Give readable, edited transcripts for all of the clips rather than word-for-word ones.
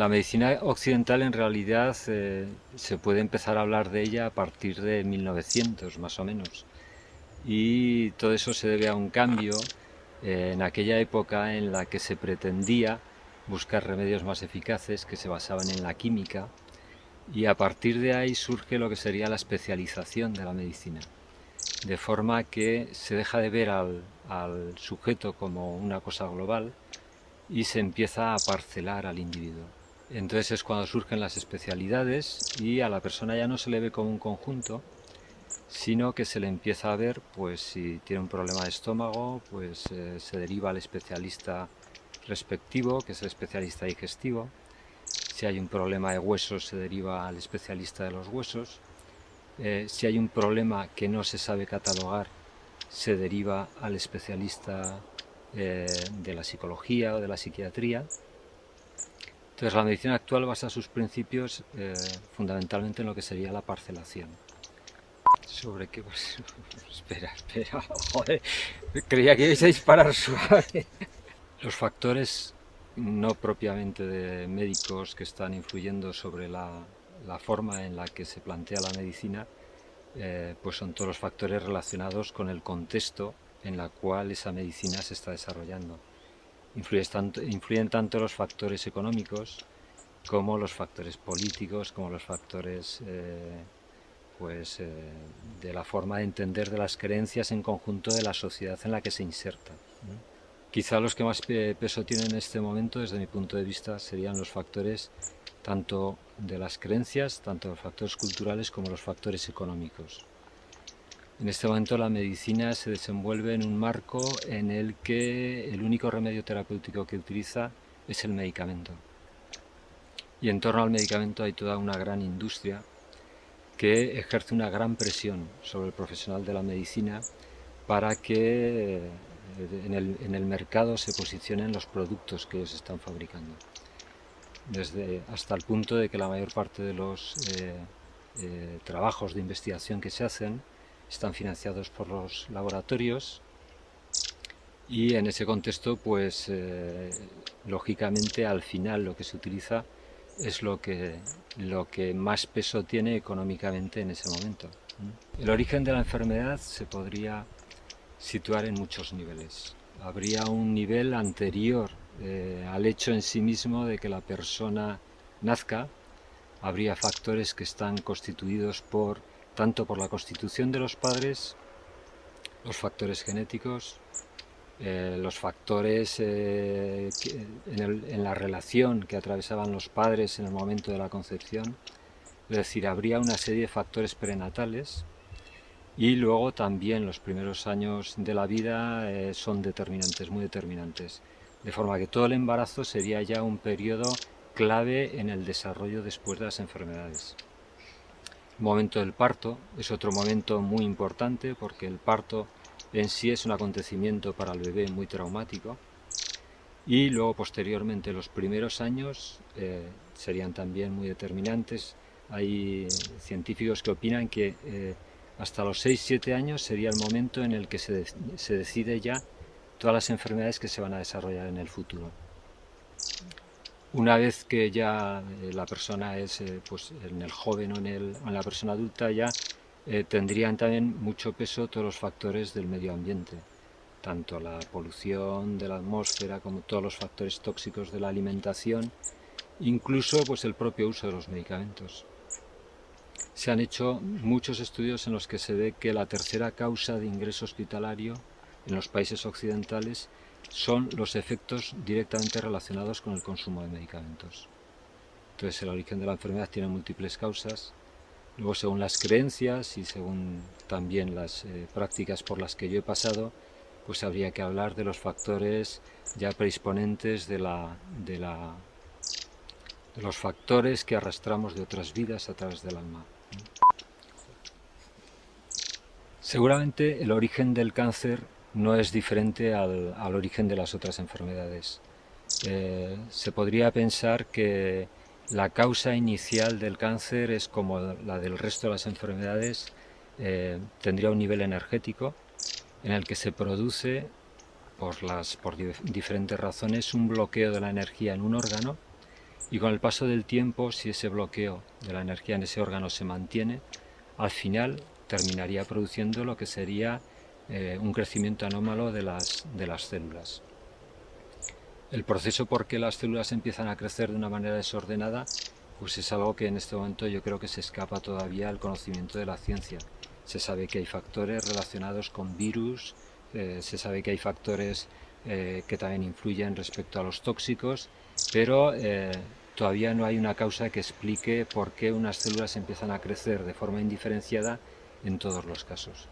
La medicina occidental en realidad se puede empezar a hablar de ella a partir de 1900 más o menos. Y todo eso se debe a un cambio en aquella época en la que se pretendía buscar remedios más eficaces que se basaban en la química, y a partir de ahí surge lo que sería la especialización de la medicina, de forma que se deja de ver al sujeto como una cosa global y se empieza a parcelar al individuo. Entonces es cuando surgen las especialidades y a la persona ya no se le ve como un conjunto, sino que se le empieza a ver, pues si tiene un problema de estómago, pues se deriva al especialista respectivo, que es el especialista digestivo. Si hay un problema de huesos, se deriva al especialista de los huesos. Si hay un problema que no se sabe catalogar, se deriva al especialista de la psicología o de la psiquiatría. Entonces la medicina actual basa sus principios fundamentalmente en lo que sería la parcelación. ¿Sobre qué? Pues, espera, joder, creía que ibais a disparar suave. Los factores no propiamente de médicos que están influyendo sobre la forma en la que se plantea la medicina, pues son todos los factores relacionados con el contexto en el cual esa medicina se está desarrollando. Influyen tanto los factores económicos como los factores políticos, como los factores de la forma de entender de las creencias en conjunto de la sociedad en la que se inserta. Quizá los que más peso tienen en este momento, desde mi punto de vista, serían los factores tanto de las creencias, tanto los factores culturales como los factores económicos. En este momento la medicina se desenvuelve en un marco en el que el único remedio terapéutico que utiliza es el medicamento. Y en torno al medicamento hay toda una gran industria que ejerce una gran presión sobre el profesional de la medicina para que en el mercado se posicionen los productos que ellos están fabricando. Hasta el punto de que la mayor parte de los trabajos de investigación que se hacen están financiados por los laboratorios, y en ese contexto, pues lógicamente al final lo que se utiliza es lo que más peso tiene económicamente en ese momento. El origen de la enfermedad se podría situar en muchos niveles. Habría un nivel anterior al hecho en sí mismo de que la persona nazca. Habría factores que están constituidos tanto por la constitución de los padres, los factores genéticos, los factores en la relación que atravesaban los padres en el momento de la concepción. Es decir, habría una serie de factores prenatales, y luego también los primeros años de la vida son determinantes, muy determinantes. De forma que todo el embarazo sería ya un periodo clave en el desarrollo después de las enfermedades. El momento del parto es otro momento muy importante, porque el parto en sí es un acontecimiento para el bebé muy traumático, y luego posteriormente los primeros años serían también muy determinantes. Hay científicos que opinan que hasta los 6-7 años sería el momento en el que se decide ya todas las enfermedades que se van a desarrollar en el futuro. Una vez que ya la persona es pues en el joven o en la persona adulta, ya tendrían también mucho peso todos los factores del medio ambiente, tanto la polución de la atmósfera como todos los factores tóxicos de la alimentación, incluso pues el propio uso de los medicamentos. Se han hecho muchos estudios en los que se ve que la tercera causa de ingreso hospitalario en los países occidentales son los efectos directamente relacionados con el consumo de medicamentos. Entonces el origen de la enfermedad tiene múltiples causas. Luego, según las creencias y según también las prácticas por las que yo he pasado, pues habría que hablar de los factores ya predisponentes de los factores que arrastramos de otras vidas a través del alma. Seguramente el origen del cáncer no es diferente al origen de las otras enfermedades. Se podría pensar que la causa inicial del cáncer es como la del resto de las enfermedades, tendría un nivel energético en el que se produce por diferentes razones un bloqueo de la energía en un órgano, y con el paso del tiempo, si ese bloqueo de la energía en ese órgano se mantiene, al final terminaría produciendo lo que sería un crecimiento anómalo de las células. El proceso por qué las células empiezan a crecer de una manera desordenada, pues es algo que en este momento yo creo que se escapa todavía al conocimiento de la ciencia. Se sabe que hay factores relacionados con virus, se sabe que hay factores que también influyen respecto a los tóxicos, pero todavía no hay una causa que explique por qué unas células empiezan a crecer de forma indiferenciada en todos los casos.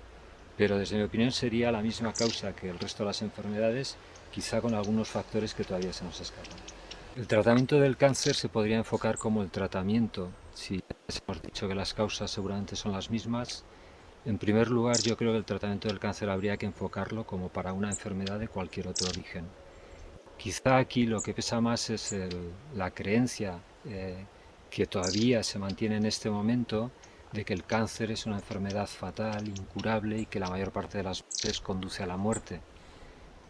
Pero desde mi opinión sería la misma causa que el resto de las enfermedades, quizá con algunos factores que todavía se nos escapan. El tratamiento del cáncer se podría enfocar como el tratamiento, si hemos dicho que las causas seguramente son las mismas. En primer lugar, yo creo que el tratamiento del cáncer habría que enfocarlo como para una enfermedad de cualquier otro origen. Quizá aquí lo que pesa más es la creencia que todavía se mantiene en este momento de que el cáncer es una enfermedad fatal, incurable y que la mayor parte de las veces conduce a la muerte.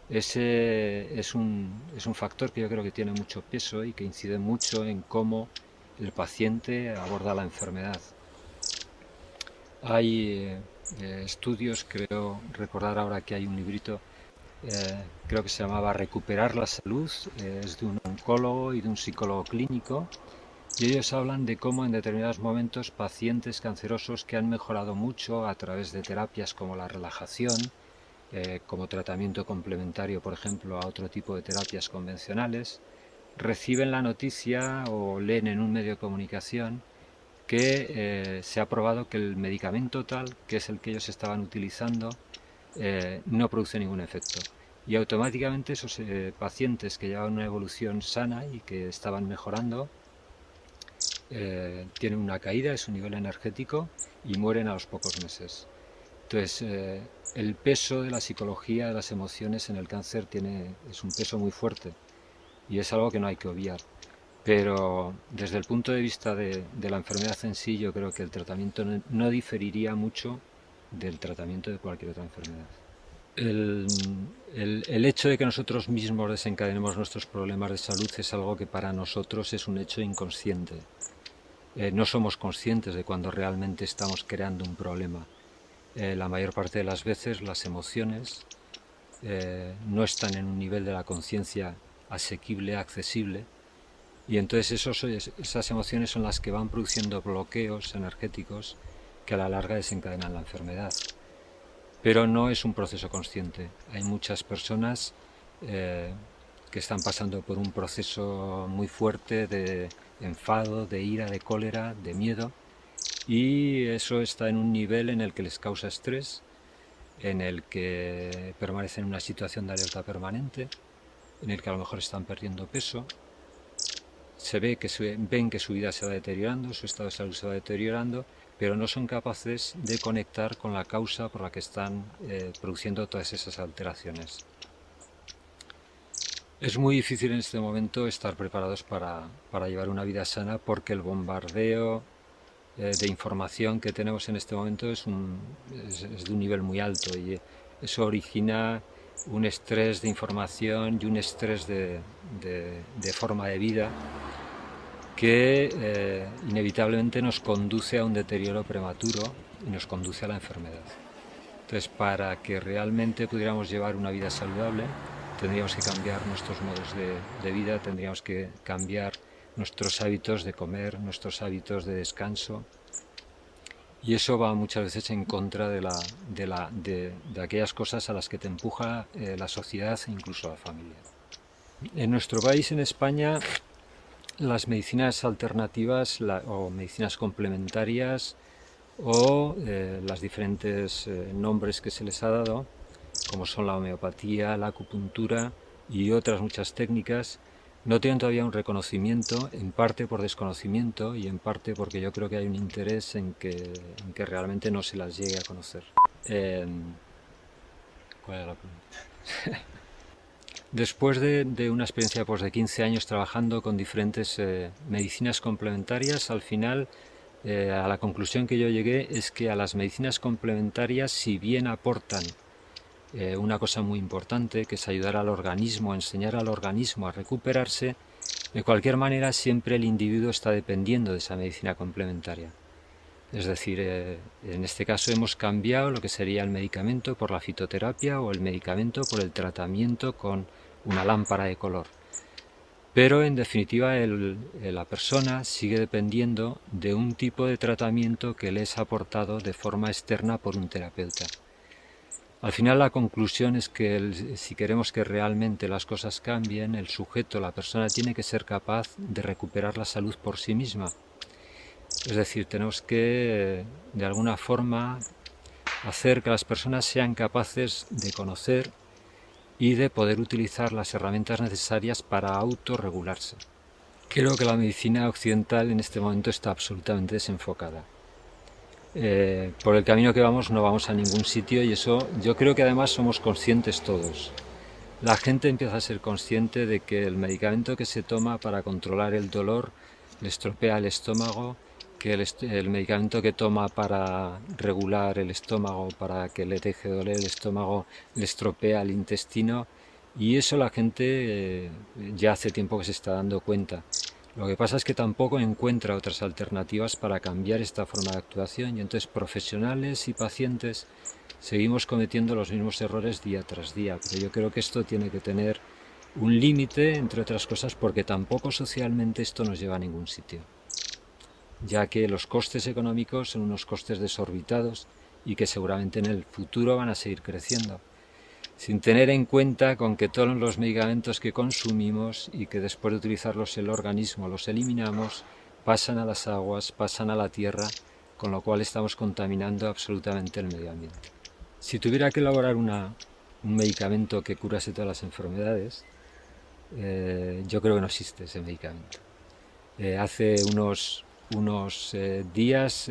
Ese es un factor que yo creo que tiene mucho peso y que incide mucho en cómo el paciente aborda la enfermedad. Hay estudios, creo recordar ahora que hay un librito, creo que se llamaba Recuperar la Salud, es de un oncólogo y de un psicólogo clínico, y ellos hablan de cómo en determinados momentos pacientes cancerosos que han mejorado mucho a través de terapias como la relajación, como tratamiento complementario, por ejemplo, a otro tipo de terapias convencionales, reciben la noticia o leen en un medio de comunicación que se ha probado que el medicamento tal, que es el que ellos estaban utilizando, no produce ningún efecto. Y automáticamente esos pacientes que llevaban una evolución sana y que estaban mejorando, tienen una caída de su nivel energético y mueren a los pocos meses. Entonces, el peso de la psicología, de las emociones en el cáncer es un peso muy fuerte y es algo que no hay que obviar. Pero desde el punto de vista de la enfermedad en sí, yo creo que el tratamiento no diferiría mucho del tratamiento de cualquier otra enfermedad. El, el hecho de que nosotros mismos desencadenemos nuestros problemas de salud es algo que para nosotros es un hecho inconsciente. No somos conscientes de cuando realmente estamos creando un problema. La mayor parte de las veces las emociones no están en un nivel de la conciencia asequible, accesible, y entonces esas emociones son las que van produciendo bloqueos energéticos que a la larga desencadenan la enfermedad. Pero no es un proceso consciente. Hay muchas personas que están pasando por un proceso muy fuerte de enfado, de ira, de cólera, de miedo, y eso está en un nivel en el que les causa estrés, en el que permanecen en una situación de alerta permanente, en el que a lo mejor están perdiendo peso, ven que su vida se va deteriorando, su estado de salud se va deteriorando, pero no son capaces de conectar con la causa por la que están produciendo todas esas alteraciones. Es muy difícil en este momento estar preparados para llevar una vida sana porque el bombardeo de información que tenemos en este momento es de un nivel muy alto y eso origina un estrés de información y un estrés de forma de vida que inevitablemente nos conduce a un deterioro prematuro y nos conduce a la enfermedad. Entonces, para que realmente pudiéramos llevar una vida saludable, tendríamos que cambiar nuestros modos de vida, tendríamos que cambiar nuestros hábitos de comer, nuestros hábitos de descanso, y eso va muchas veces en contra de aquellas cosas a las que te empuja la sociedad e incluso la familia. En nuestro país, en España, las medicinas alternativas o medicinas complementarias o las diferentes nombres que se les ha dado, como son la homeopatía, la acupuntura y otras muchas técnicas, no tienen todavía un reconocimiento, en parte por desconocimiento y en parte porque yo creo que hay un interés en que realmente no se las llegue a conocer. ¿Cuál era la pregunta? Después de una experiencia pues, de 15 años trabajando con diferentes medicinas complementarias, al final a la conclusión que yo llegué es que a las medicinas complementarias, si bien aportan una cosa muy importante, que es ayudar al organismo, enseñar al organismo a recuperarse, De cualquier manera, siempre el individuo está dependiendo de esa medicina complementaria. Es decir, en este caso hemos cambiado lo que sería el medicamento por la fitoterapia o el medicamento por el tratamiento con una lámpara de color. Pero en definitiva la persona sigue dependiendo de un tipo de tratamiento que le es aportado de forma externa por un terapeuta. Al final la conclusión es que si queremos que realmente las cosas cambien, el sujeto, la persona, tiene que ser capaz de recuperar la salud por sí misma. Es decir, tenemos que de alguna forma hacer que las personas sean capaces de conocer y de poder utilizar las herramientas necesarias para autorregularse. Creo que la medicina occidental en este momento está absolutamente desenfocada. Por el camino que vamos no vamos a ningún sitio, y eso yo creo que además somos conscientes todos. La gente empieza a ser consciente de que el medicamento que se toma para controlar el dolor le estropea el estómago, que el medicamento que toma para regular el estómago, para que le deje doler el estómago, le estropea el intestino, y eso la gente ya hace tiempo que se está dando cuenta. Lo que pasa es que tampoco encuentra otras alternativas para cambiar esta forma de actuación, y entonces profesionales y pacientes seguimos cometiendo los mismos errores día tras día. Pero yo creo que esto tiene que tener un límite, entre otras cosas, porque tampoco socialmente esto nos lleva a ningún sitio, ya que los costes económicos son unos costes desorbitados y que seguramente en el futuro van a seguir creciendo, sin tener en cuenta con que todos los medicamentos que consumimos y que después de utilizarlos el organismo los eliminamos, pasan a las aguas, pasan a la tierra, con lo cual estamos contaminando absolutamente el medio ambiente. Si tuviera que elaborar un medicamento que curase todas las enfermedades, yo creo que no existe ese medicamento. Hace unos días,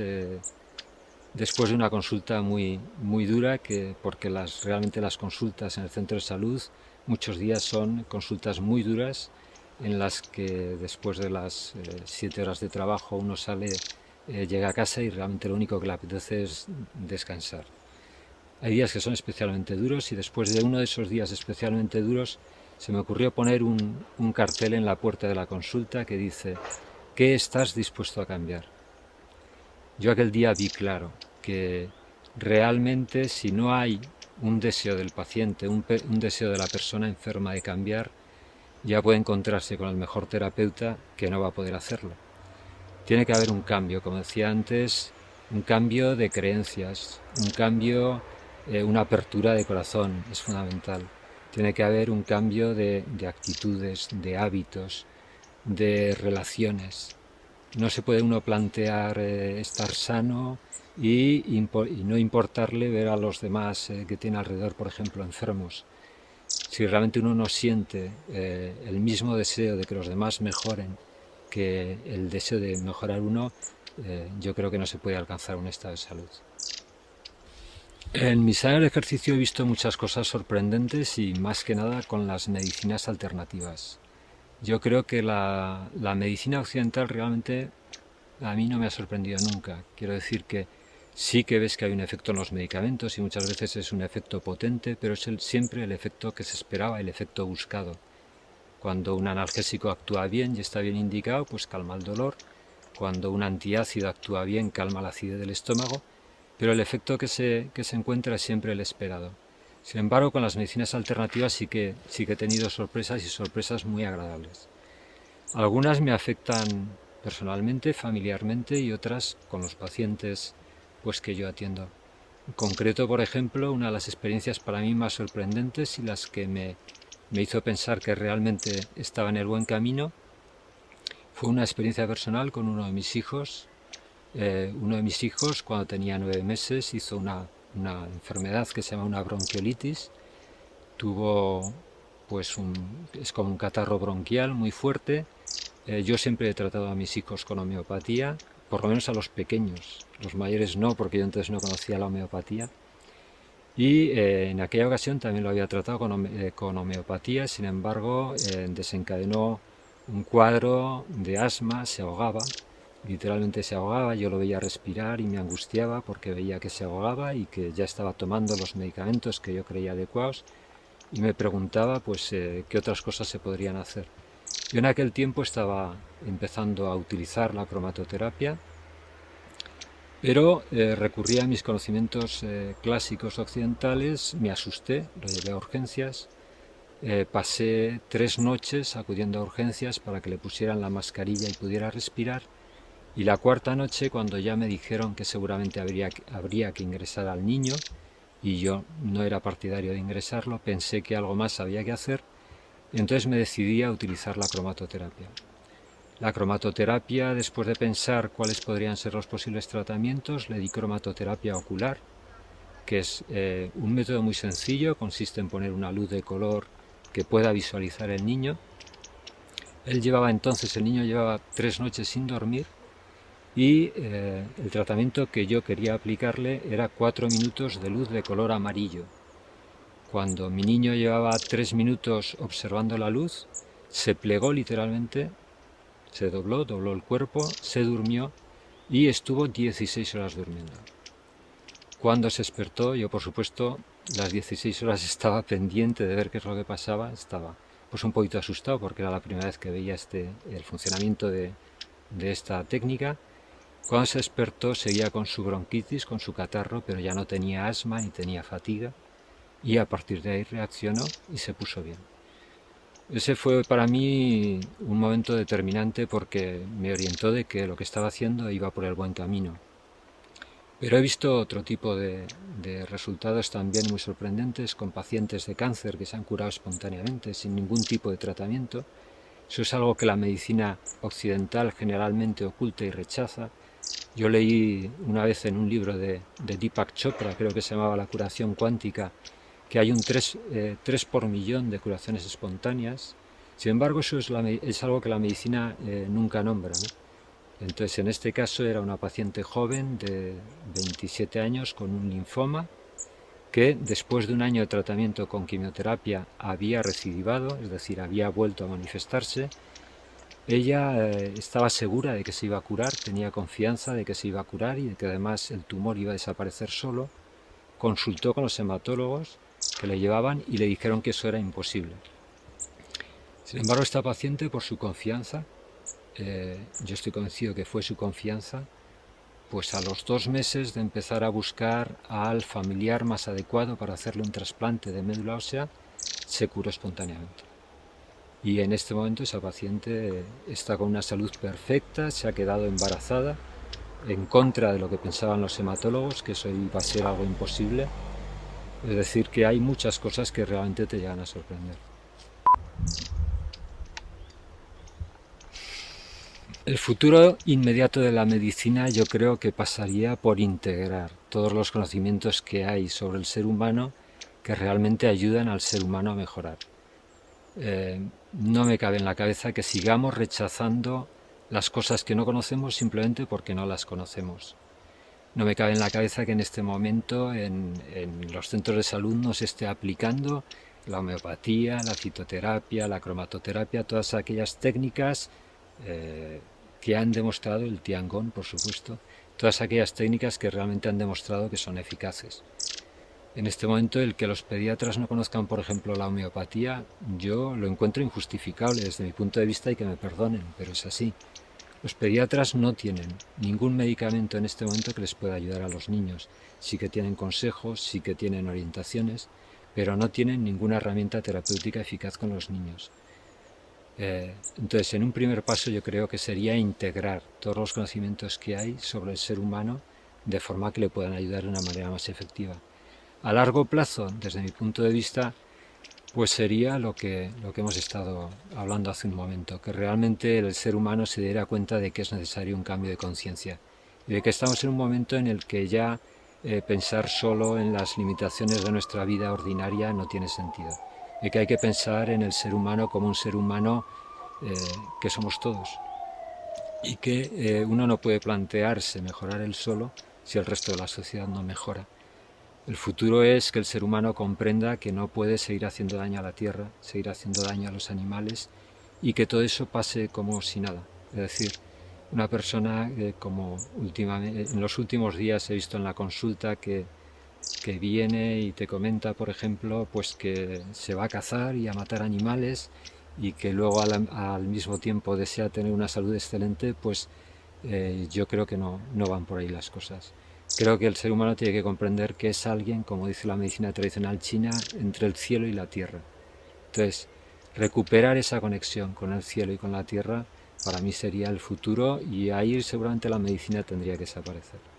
después de una consulta muy dura, porque realmente las consultas en el centro de salud muchos días son consultas muy duras, en las que después de las 7 horas de trabajo uno llega a casa y realmente lo único que le apetece es descansar. Hay días que son especialmente duros, y después de uno de esos días especialmente duros se me ocurrió poner un cartel en la puerta de la consulta que dice: ¿qué estás dispuesto a cambiar? Yo aquel día vi claro que realmente, si no hay un deseo del paciente, un deseo de la persona enferma de cambiar, ya puede encontrarse con el mejor terapeuta que no va a poder hacerlo. Tiene que haber un cambio, como decía antes, un cambio de creencias, un cambio, una apertura de corazón es fundamental. Tiene que haber un cambio de actitudes, de hábitos, de relaciones. No se puede uno plantear estar sano y no importarle ver a los demás que tiene alrededor, por ejemplo, enfermos. Si realmente uno no siente el mismo deseo de que los demás mejoren que el deseo de mejorar uno, yo creo que no se puede alcanzar un estado de salud. En mis años de ejercicio he visto muchas cosas sorprendentes, y más que nada con las medicinas alternativas. Yo creo que la medicina occidental realmente a mí no me ha sorprendido nunca. Quiero decir que sí que ves que hay un efecto en los medicamentos, y muchas veces es un efecto potente, pero es siempre el efecto que se esperaba, el efecto buscado. Cuando un analgésico actúa bien y está bien indicado, pues calma el dolor. Cuando un antiácido actúa bien, calma la acidez del estómago, pero el efecto que se encuentra es siempre el esperado. Sin embargo, con las medicinas alternativas sí que he tenido sorpresas, y sorpresas muy agradables. Algunas me afectan personalmente, familiarmente, y otras con los pacientes pues que yo atiendo. En concreto, por ejemplo, una de las experiencias para mí más sorprendentes y las que me hizo pensar que realmente estaba en el buen camino fue una experiencia personal con uno de mis hijos. Uno de mis hijos, cuando tenía 9 meses, hizo una enfermedad que se llama una bronquiolitis. Tuvo es como un catarro bronquial muy fuerte. Yo siempre he tratado a mis hijos con homeopatía, por lo menos a los pequeños. Los mayores no, porque yo entonces no conocía la homeopatía. Y en aquella ocasión también lo había tratado con homeopatía. Sin embargo, desencadenó un cuadro de asma, se ahogaba, literalmente se ahogaba. Yo lo veía respirar y me angustiaba porque veía que se ahogaba y que ya estaba tomando los medicamentos que yo creía adecuados, y me preguntaba pues qué otras cosas se podrían hacer. Yo en aquel tiempo estaba empezando a utilizar la cromatoterapia, pero recurrí a mis conocimientos clásicos occidentales, me asusté, lo llevé a urgencias, pasé 3 noches acudiendo a urgencias para que le pusieran la mascarilla y pudiera respirar, y la cuarta noche, cuando ya me dijeron que seguramente habría que ingresar al niño, y yo no era partidario de ingresarlo, pensé que algo más había que hacer, y entonces me decidí a utilizar la cromatoterapia. La cromatoterapia, después de pensar cuáles podrían ser los posibles tratamientos, le di cromatoterapia ocular, que es un método muy sencillo, consiste en poner una luz de color que pueda visualizar el niño. El niño llevaba 3 noches sin dormir, y el tratamiento que yo quería aplicarle era 4 minutos de luz de color amarillo. Cuando mi niño llevaba 3 minutos observando la luz, se plegó literalmente, se dobló el cuerpo, se durmió y estuvo 16 horas durmiendo. Cuando se despertó, yo por supuesto las 16 horas estaba pendiente de ver qué es lo que pasaba, estaba pues un poquito asustado porque era la primera vez que veía el funcionamiento de esta técnica. Cuando se despertó seguía con su bronquitis, con su catarro, pero ya no tenía asma ni tenía fatiga, y a partir de ahí reaccionó y se puso bien. Ese fue para mí un momento determinante porque me orientó de que lo que estaba haciendo iba por el buen camino. Pero he visto otro tipo de resultados también muy sorprendentes con pacientes de cáncer que se han curado espontáneamente sin ningún tipo de tratamiento. Eso es algo que la medicina occidental generalmente oculta y rechaza. Yo leí una vez en un libro de Deepak Chopra, creo que se llamaba La curación cuántica, que hay un 3 por millón de curaciones espontáneas. Sin embargo, eso es algo que la medicina nunca nombra, ¿no? Entonces, en este caso era una paciente joven de 27 años con un linfoma que después de un año de tratamiento con quimioterapia había recidivado, es decir, había vuelto a manifestarse. Ella estaba segura de que se iba a curar, tenía confianza de que se iba a curar y de que además el tumor iba a desaparecer solo. Consultó con los hematólogos que le llevaban y le dijeron que eso era imposible. Sin embargo, esta paciente, por su confianza, yo estoy convencido que fue su confianza, pues a los 2 meses de empezar a buscar al familiar más adecuado para hacerle un trasplante de médula ósea, se curó espontáneamente. Y en este momento esa paciente está con una salud perfecta, se ha quedado embarazada, en contra de lo que pensaban los hematólogos, que eso iba a ser algo imposible. Es decir, que hay muchas cosas que realmente te llegan a sorprender. El futuro inmediato de la medicina yo creo que pasaría por integrar todos los conocimientos que hay sobre el ser humano que realmente ayudan al ser humano a mejorar. No me cabe en la cabeza que sigamos rechazando las cosas que no conocemos simplemente porque no las conocemos. No me cabe en la cabeza que en este momento en los centros de salud no se esté aplicando la homeopatía, la fitoterapia, la cromatoterapia, todas aquellas técnicas que han demostrado, el Tiangong por supuesto, todas aquellas técnicas que realmente han demostrado que son eficaces. En este momento el que los pediatras no conozcan, por ejemplo, la homeopatía, yo lo encuentro injustificable desde mi punto de vista y que me perdonen, pero es así. Los pediatras no tienen ningún medicamento en este momento que les pueda ayudar a los niños. Sí que tienen consejos, sí que tienen orientaciones, pero no tienen ninguna herramienta terapéutica eficaz con los niños. Entonces, en un primer paso yo creo que sería integrar todos los conocimientos que hay sobre el ser humano de forma que le puedan ayudar de una manera más efectiva. A largo plazo, desde mi punto de vista, pues sería lo que hemos estado hablando hace un momento, que realmente el ser humano se diera cuenta de que es necesario un cambio de conciencia y de que estamos en un momento en el que ya pensar solo en las limitaciones de nuestra vida ordinaria no tiene sentido, y que hay que pensar en el ser humano como un ser humano que somos todos, y que uno no puede plantearse mejorar él solo si el resto de la sociedad no mejora. El futuro es que el ser humano comprenda que no puede seguir haciendo daño a la tierra, seguir haciendo daño a los animales, y que todo eso pase como si nada. Es decir, una persona como últimamente, en los últimos días he visto en la consulta que viene y te comenta, por ejemplo, pues que se va a cazar y a matar animales y que luego al mismo tiempo desea tener una salud excelente, pues yo creo que no van por ahí las cosas. Creo que el ser humano tiene que comprender que es alguien, como dice la medicina tradicional china, entre el cielo y la tierra. Entonces, recuperar esa conexión con el cielo y con la tierra para mí sería el futuro, y ahí seguramente la medicina tendría que desaparecer.